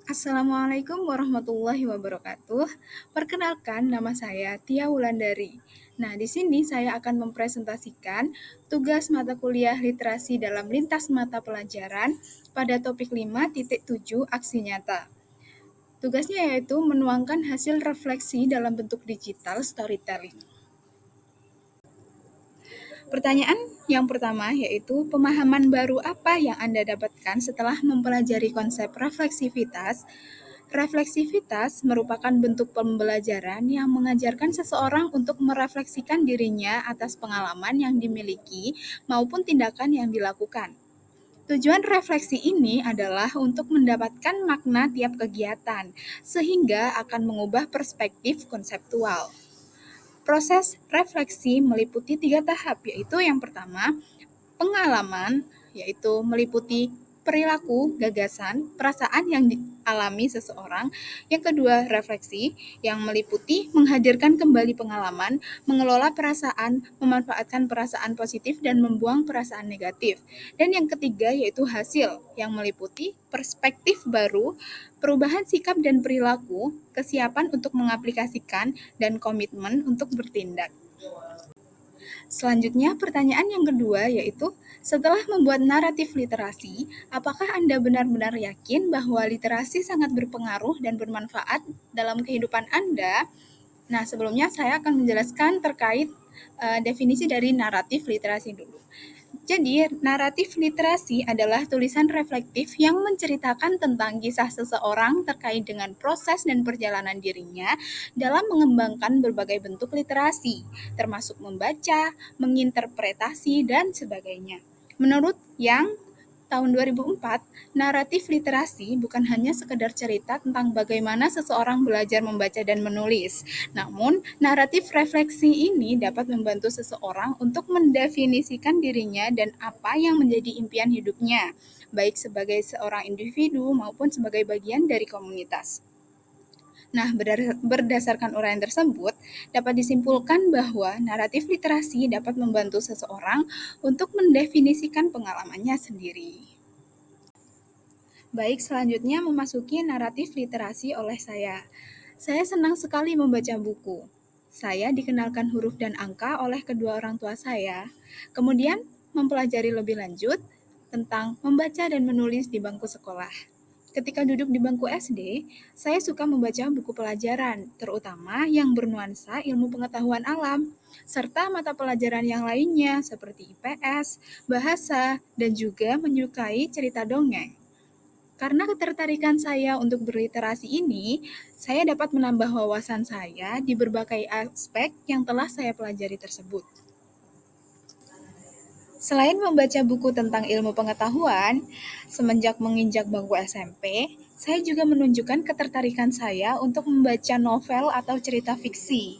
Assalamualaikum warahmatullahi wabarakatuh. Perkenalkan, nama saya Tia Wulandari. Nah, di sini saya akan mempresentasikan tugas mata kuliah literasi dalam lintas mata pelajaran pada topik 5.7 aksi nyata. Tugasnya yaitu menuangkan hasil refleksi dalam bentuk digital storytelling. Pertanyaan yang pertama yaitu pemahaman baru apa yang Anda dapatkan setelah mempelajari konsep refleksivitas. Refleksivitas merupakan bentuk pembelajaran yang mengajarkan seseorang untuk merefleksikan dirinya atas pengalaman yang dimiliki maupun tindakan yang dilakukan. Tujuan refleksi ini adalah untuk mendapatkan makna tiap kegiatan, sehingga akan mengubah perspektif konseptual. Proses refleksi meliputi 3 tahap, yaitu yang pertama, pengalaman, yaitu meliputi perilaku, gagasan, perasaan yang dialami seseorang. Yang kedua, refleksi, yang meliputi menghadirkan kembali pengalaman, mengelola perasaan, memanfaatkan perasaan positif, dan membuang perasaan negatif. Dan yang ketiga, yaitu hasil, yang meliputi perspektif baru, perubahan sikap dan perilaku, kesiapan untuk mengaplikasikan, dan komitmen untuk bertindak. Selanjutnya, pertanyaan yang kedua yaitu, setelah membuat naratif literasi, apakah Anda benar-benar yakin bahwa literasi sangat berpengaruh dan bermanfaat dalam kehidupan Anda? Nah, sebelumnya saya akan menjelaskan terkait definisi dari naratif literasi dulu. Jadi, naratif literasi adalah tulisan reflektif yang menceritakan tentang kisah seseorang terkait dengan proses dan perjalanan dirinya dalam mengembangkan berbagai bentuk literasi, termasuk membaca, menginterpretasi, dan sebagainya. Menurut Yang, tahun 2004, naratif literasi bukan hanya sekedar cerita tentang bagaimana seseorang belajar membaca dan menulis, namun naratif refleksi ini dapat membantu seseorang untuk mendefinisikan dirinya dan apa yang menjadi impian hidupnya, baik sebagai seorang individu maupun sebagai bagian dari komunitas. Nah, berdasarkan uraian tersebut, dapat disimpulkan bahwa naratif literasi dapat membantu seseorang untuk mendefinisikan pengalamannya sendiri. Baik, selanjutnya memasuki naratif literasi oleh saya. Saya senang sekali membaca buku. Saya dikenalkan huruf dan angka oleh kedua orang tua saya. Kemudian, mempelajari lebih lanjut tentang membaca dan menulis di bangku sekolah. Ketika duduk di bangku SD, saya suka membaca buku pelajaran, terutama yang bernuansa ilmu pengetahuan alam, serta mata pelajaran yang lainnya seperti IPS, bahasa, dan juga menyukai cerita dongeng. Karena ketertarikan saya untuk berliterasi ini, saya dapat menambah wawasan saya di berbagai aspek yang telah saya pelajari tersebut. Selain membaca buku tentang ilmu pengetahuan, semenjak menginjak bangku SMP, saya juga menunjukkan ketertarikan saya untuk membaca novel atau cerita fiksi.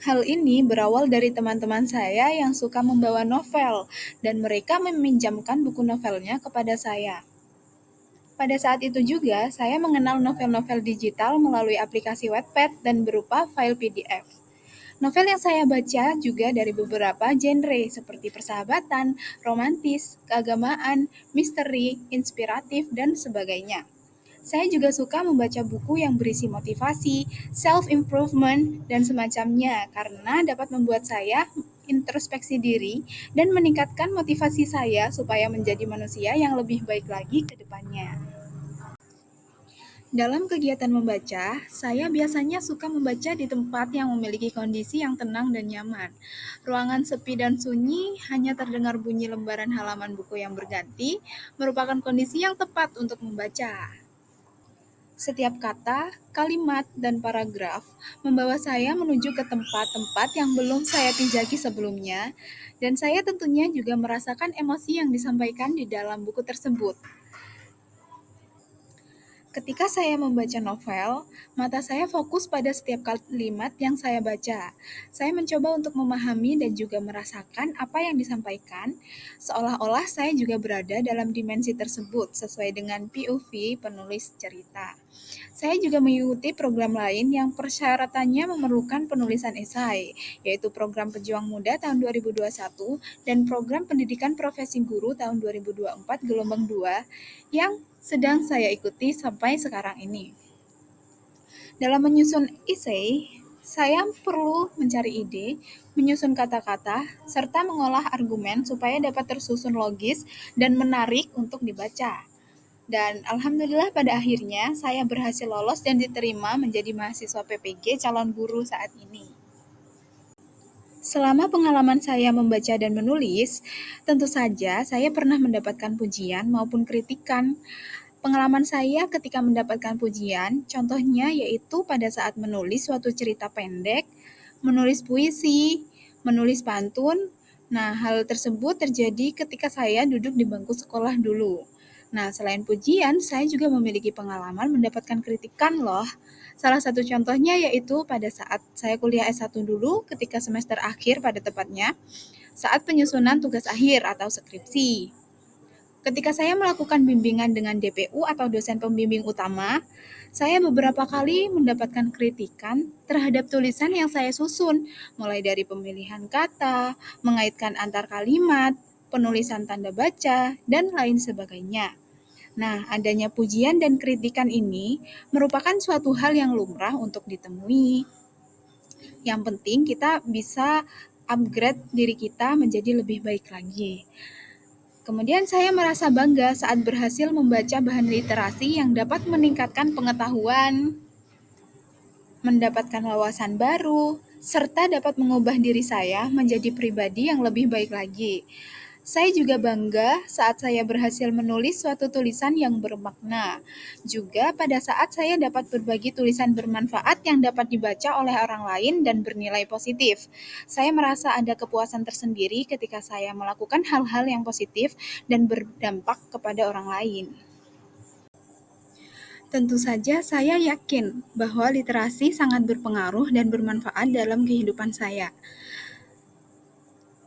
Hal ini berawal dari teman-teman saya yang suka membawa novel, dan mereka meminjamkan buku novelnya kepada saya. Pada saat itu juga, saya mengenal novel-novel digital melalui aplikasi Wattpad dan berupa file PDF. Novel yang saya baca juga dari beberapa genre seperti persahabatan, romantis, keagamaan, misteri, inspiratif, dan sebagainya. Saya juga suka membaca buku yang berisi motivasi, self-improvement, dan semacamnya karena dapat membuat saya introspeksi diri dan meningkatkan motivasi saya supaya menjadi manusia yang lebih baik lagi ke depannya. Dalam kegiatan membaca, saya biasanya suka membaca di tempat yang memiliki kondisi yang tenang dan nyaman. Ruangan sepi dan sunyi, hanya terdengar bunyi lembaran halaman buku yang berganti, merupakan kondisi yang tepat untuk membaca. Setiap kata, kalimat, dan paragraf membawa saya menuju ke tempat-tempat yang belum saya pijaki sebelumnya, dan saya tentunya juga merasakan emosi yang disampaikan di dalam buku tersebut. Ketika saya membaca novel, mata saya fokus pada setiap kalimat yang saya baca. Saya mencoba untuk memahami dan juga merasakan apa yang disampaikan, seolah-olah saya juga berada dalam dimensi tersebut sesuai dengan POV penulis cerita. Saya juga mengikuti program lain yang persyaratannya memerlukan penulisan esai, yaitu program Pejuang Muda tahun 2021 dan program Pendidikan Profesi Guru tahun 2024 gelombang 2 yang sedang saya ikuti sampai sekarang ini. Dalam menyusun esai, saya perlu mencari ide, menyusun kata-kata, serta mengolah argumen supaya dapat tersusun logis dan menarik untuk dibaca. Dan alhamdulillah pada akhirnya saya berhasil lolos dan diterima menjadi mahasiswa PPG calon guru saat ini. Selama pengalaman saya membaca dan menulis, tentu saja saya pernah mendapatkan pujian maupun kritikan. Pengalaman saya ketika mendapatkan pujian, contohnya yaitu pada saat menulis suatu cerita pendek, menulis puisi, menulis pantun. Nah, hal tersebut terjadi ketika saya duduk di bangku sekolah dulu. Nah, selain pujian, saya juga memiliki pengalaman mendapatkan kritikan loh. Salah satu contohnya yaitu pada saat saya kuliah S1 dulu ketika semester akhir pada tepatnya, saat penyusunan tugas akhir atau skripsi. Ketika saya melakukan bimbingan dengan DPU atau dosen pembimbing utama, saya beberapa kali mendapatkan kritikan terhadap tulisan yang saya susun, mulai dari pemilihan kata, mengaitkan antar kalimat, penulisan tanda baca, dan lain sebagainya. Nah, adanya pujian dan kritikan ini merupakan suatu hal yang lumrah untuk ditemui. Yang penting kita bisa upgrade diri kita menjadi lebih baik lagi. Kemudian saya merasa bangga saat berhasil membaca bahan literasi yang dapat meningkatkan pengetahuan, mendapatkan wawasan baru, serta dapat mengubah diri saya menjadi pribadi yang lebih baik lagi. Saya juga bangga saat saya berhasil menulis suatu tulisan yang bermakna. Juga pada saat saya dapat berbagi tulisan bermanfaat yang dapat dibaca oleh orang lain dan bernilai positif. Saya merasa ada kepuasan tersendiri ketika saya melakukan hal-hal yang positif dan berdampak kepada orang lain. Tentu saja saya yakin bahwa literasi sangat berpengaruh dan bermanfaat dalam kehidupan saya.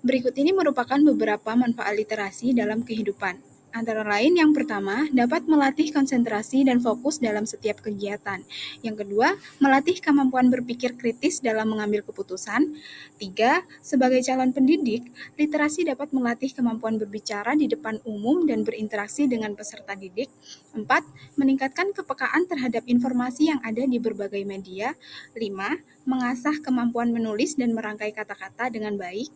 Berikut ini merupakan beberapa manfaat literasi dalam kehidupan. Antara lain, yang pertama, dapat melatih konsentrasi dan fokus dalam setiap kegiatan. Yang kedua, melatih kemampuan berpikir kritis dalam mengambil keputusan. Tiga, sebagai calon pendidik, literasi dapat melatih kemampuan berbicara di depan umum dan berinteraksi dengan peserta didik. Empat, meningkatkan kepekaan terhadap informasi yang ada di berbagai media. Lima, mengasah kemampuan menulis dan merangkai kata-kata dengan baik.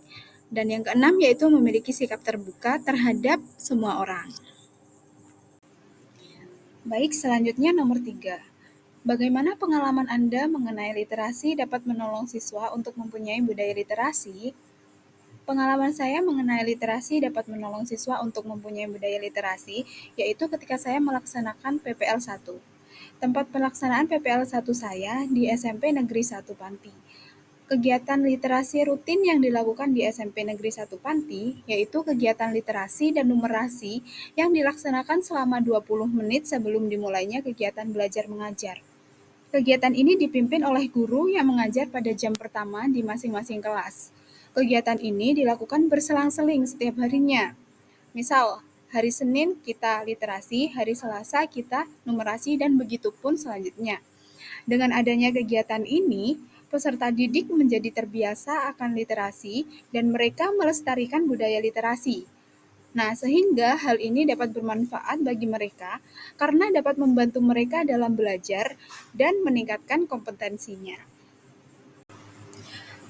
Dan yang keenam yaitu memiliki sikap terbuka terhadap semua orang. Baik, selanjutnya nomor 3. Bagaimana pengalaman Anda mengenai literasi dapat menolong siswa untuk mempunyai budaya literasi? Pengalaman saya mengenai literasi dapat menolong siswa untuk mempunyai budaya literasi, yaitu ketika saya melaksanakan PPL 1. Tempat pelaksanaan PPL 1 saya di SMP Negeri 1 Panti. Kegiatan literasi rutin yang dilakukan di SMP Negeri 1 Panti, yaitu kegiatan literasi dan numerasi yang dilaksanakan selama 20 menit sebelum dimulainya kegiatan belajar mengajar. Kegiatan ini dipimpin oleh guru yang mengajar pada jam pertama di masing-masing kelas. Kegiatan ini dilakukan berselang-seling setiap harinya. Misal, hari Senin kita literasi, hari Selasa kita numerasi, dan begitu pun selanjutnya. Dengan adanya kegiatan ini, peserta didik menjadi terbiasa akan literasi dan mereka melestarikan budaya literasi. Nah, sehingga hal ini dapat bermanfaat bagi mereka karena dapat membantu mereka dalam belajar dan meningkatkan kompetensinya.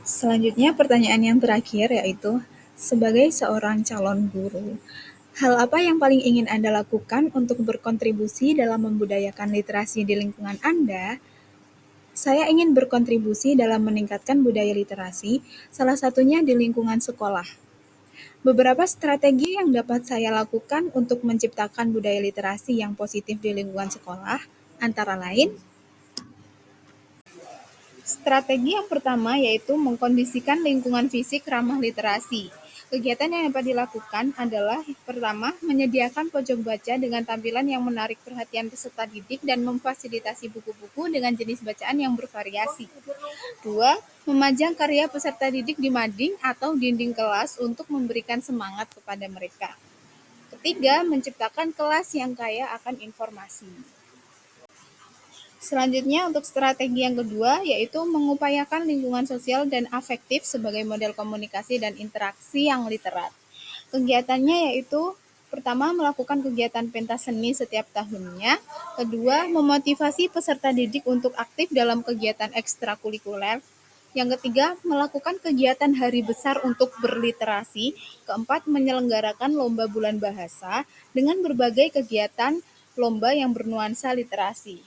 Selanjutnya, pertanyaan yang terakhir yaitu, sebagai seorang calon guru, hal apa yang paling ingin Anda lakukan untuk berkontribusi dalam membudayakan literasi di lingkungan Anda? Saya ingin berkontribusi dalam meningkatkan budaya literasi, salah satunya di lingkungan sekolah. Beberapa strategi yang dapat saya lakukan untuk menciptakan budaya literasi yang positif di lingkungan sekolah, antara lain, strategi yang pertama yaitu mengkondisikan lingkungan fisik ramah literasi. Kegiatan yang dapat dilakukan adalah, pertama, menyediakan pojok baca dengan tampilan yang menarik perhatian peserta didik dan memfasilitasi buku-buku dengan jenis bacaan yang bervariasi. 2. Memajang karya peserta didik di mading atau dinding kelas untuk memberikan semangat kepada mereka. Ketiga, menciptakan kelas yang kaya akan informasi. Selanjutnya, untuk strategi yang kedua, yaitu mengupayakan lingkungan sosial dan afektif sebagai model komunikasi dan interaksi yang literat. Kegiatannya yaitu Pertama, melakukan kegiatan pentas seni setiap tahunnya. Kedua, memotivasi peserta didik untuk aktif dalam kegiatan ekstrakurikuler. Yang ketiga, melakukan kegiatan hari besar untuk berliterasi. Keempat, menyelenggarakan lomba bulan bahasa dengan berbagai kegiatan lomba yang bernuansa literasi.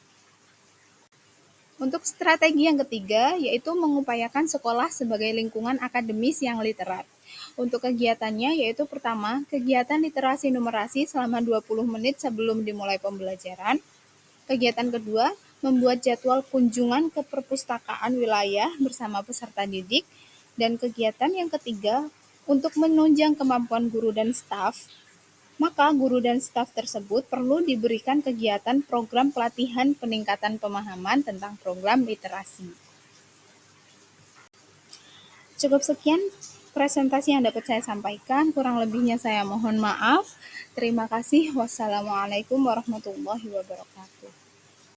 Untuk strategi yang ketiga, yaitu mengupayakan sekolah sebagai lingkungan akademis yang literat. Untuk kegiatannya yaitu pertama, kegiatan literasi numerasi selama 20 menit sebelum dimulai pembelajaran. Kegiatan kedua, membuat jadwal kunjungan ke perpustakaan wilayah bersama peserta didik. Dan kegiatan yang ketiga, untuk menunjang kemampuan guru dan staf, maka guru dan staf tersebut perlu diberikan kegiatan program pelatihan peningkatan pemahaman tentang program literasi. Cukup sekian presentasi yang dapat saya sampaikan, kurang lebihnya saya mohon maaf. Terima kasih. Wassalamualaikum warahmatullahi wabarakatuh.